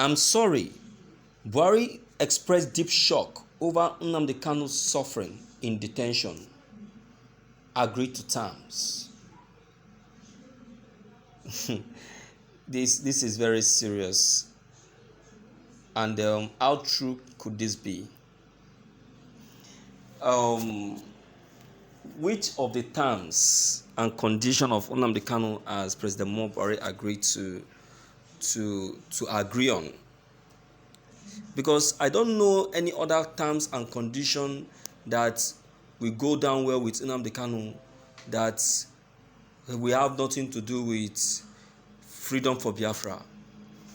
I'm sorry. Buhari expressed deep shock over Nnamdi Kanu's suffering in detention. Agreed to terms. This is very serious. And how true could this be? Which of the terms and conditions of Nnamdi Kanu has President Buhari agreed to agree on? Because I don't know any other terms and conditions that will go down well with Nnamdi Kanu that we have nothing to do with freedom for Biafra,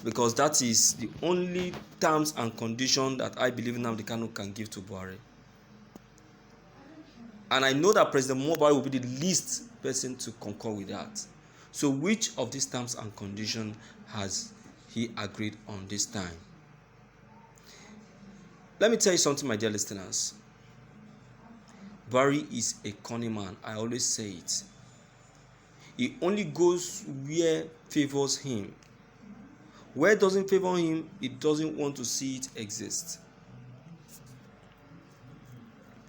because that is the only terms and conditions that I believe Nnamdi Kanu can give to Buhari. And I know that President Buhari will be the least person to concur with that. So which of these terms and conditions has he agreed on this time? Let me tell you something, my dear listeners. Buhari is a cunning man. I always say it. He only goes where favors him. Where it doesn't favor him, he doesn't want to see it exist.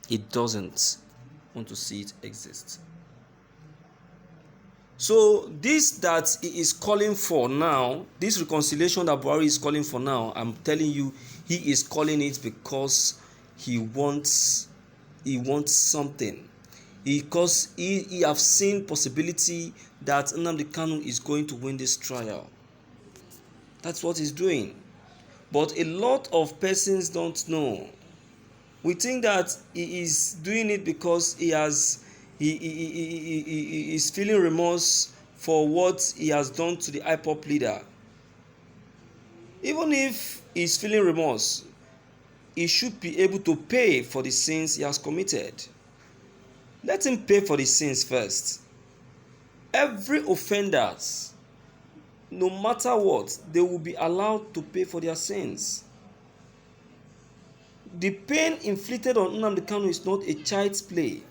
He doesn't want to see it exist. So this that he is calling for now, this reconciliation that Buhari is calling for now, I'm telling you, he is calling it because he wants something. Because he have seen possibility that Nnamdi Kanu is going to win this trial. That's what he's doing. But a lot of persons don't know. We think that he is doing it because he is feeling remorse for what he has done to the IPOB leader. Even if he's feeling remorse, he should be able to pay for the sins he has committed. Let him pay for the sins first. Every offenders, no matter what, they will be allowed to pay for their sins. The pain inflicted on Nnamdi Kanu is not a child's play.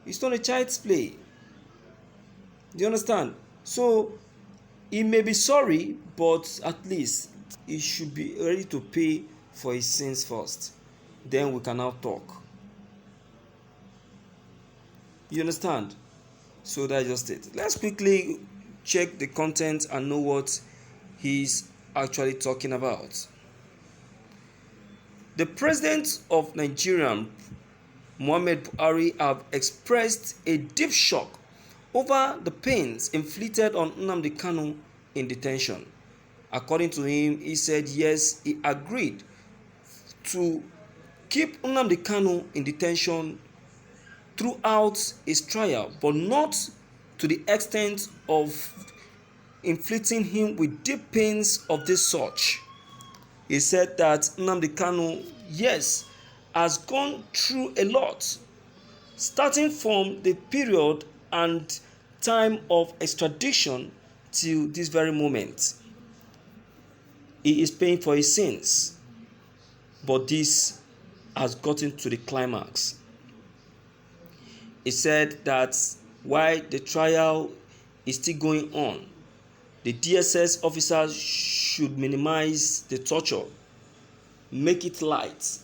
It's not a child's play. Do you understand? So, he may be sorry, but at least he should be ready to pay for his sins first. Then we can now talk. You understand? So that's just it. Let's quickly check the content and know what he's actually talking about. The president of Nigeria, Muhammad Buhari, have expressed a deep shock over the pains inflicted on Nnamdi Kanu in detention. According to him, he said yes, he agreed to keep Nnamdi Kanu in detention throughout his trial, but not to the extent of inflicting him with deep pains of this sort. He said that Nnamdi Kanu, yes, has gone through a lot, starting from the period and time of extradition till this very moment. He is paying for his sins, but this has gotten to the climax. He said that while the trial is still going on, the DSS officers should minimize the torture, make it light,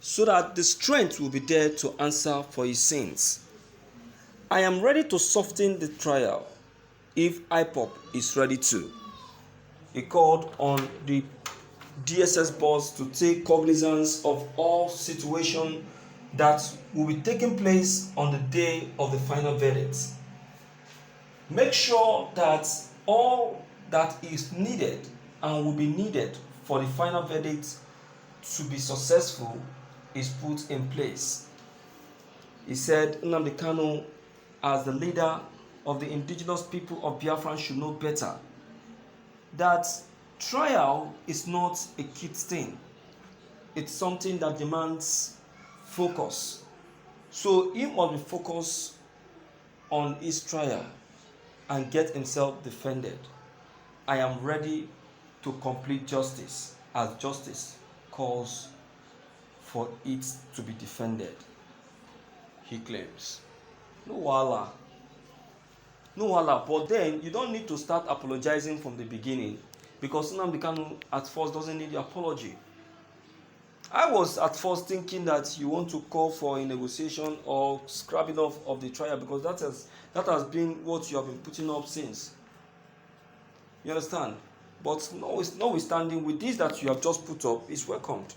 so that the strength will be there to answer for his sins. I am ready to soften the trial if IPOB is ready to. He called on the DSS boss to take cognizance of all situations that will be taking place on the day of the final verdict. Make sure that all that is needed and will be needed for the final verdict to be successful is put in place. He said Nnamdi Kanu, as the leader of the indigenous people of Biafra, should know better that trial is not a kid thing. It's something that demands focus. So he must be focused on his trial and get himself defended. I am ready to complete justice as justice calls for it to be defended, he claims. No wahala. But then you don't need to start apologizing from the beginning. because Nnamdi Kanu at first doesn't need your apology. I was at first thinking that you want to call for a negotiation or scrapping off of the trial, because that has been what you have been putting up since. You understand? But notwithstanding, with this that you have just put up, is welcomed.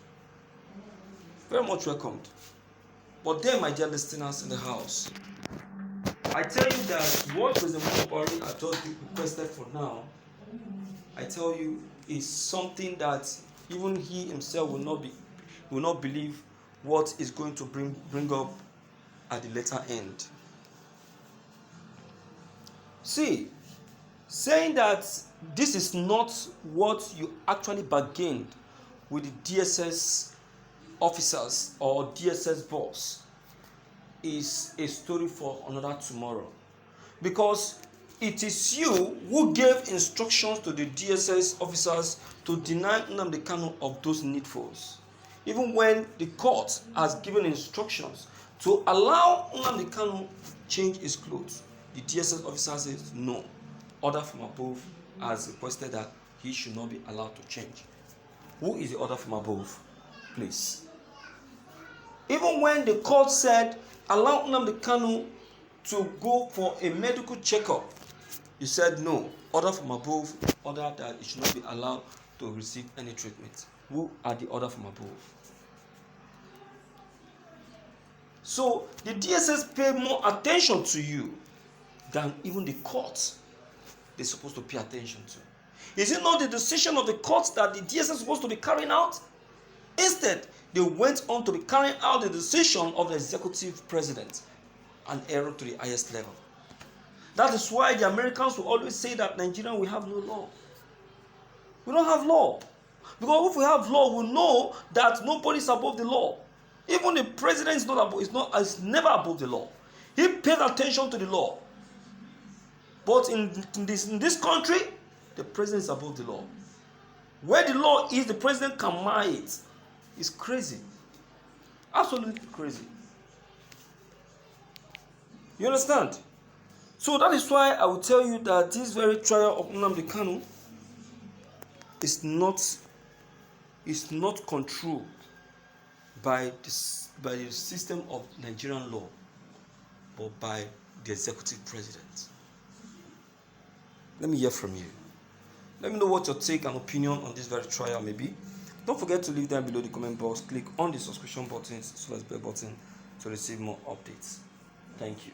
Very much welcomed. But then, my dear listeners in the house, I tell you that what President Buhari has just requested for now, I tell you, is something that even he himself will not believe what is going to bring up at the later end. See, saying that this is not what you actually bargained with the DSS officers or DSS boss is a story for another tomorrow, because it is you who gave instructions to the DSS officers to deny Nnamdi Kanu of those needfuls. Even when the court has given instructions to allow Nnamdi Kanu change his clothes, the DSS officer says no. Order from above has requested that he should not be allowed to change. Who is the order from above? Please. Even when the court said allow Nnamdi Kanu to go for a medical checkup, you said no. Order from above, order that he should not be allowed to receive any treatment. Who are the order from above? So the DSS pay more attention to you than even the court they're supposed to pay attention to. Is it not the decision of the court that the DSS is supposed to be carrying out? Instead, they went on to be carrying out the decision of the executive president, an error to the highest level. That is why the Americans will always say that Nigeria, we have no law. We don't have law. Because if we have law, we know that nobody is above the law. Even the president is never above the law. He pays attention to the law. But in this country, the president is above the law. Where the law is, the president can mar it. It's crazy. Absolutely crazy. You understand? So that is why I will tell you that this very trial of Nnamdi Kanu is not controlled by the system of Nigerian law, but by the executive president. Let me hear from you. Let me know what your take and opinion on this very trial may be. Don't forget to leave down below the comment box. Click on the subscription button as well as bell button to receive more updates. Thank you.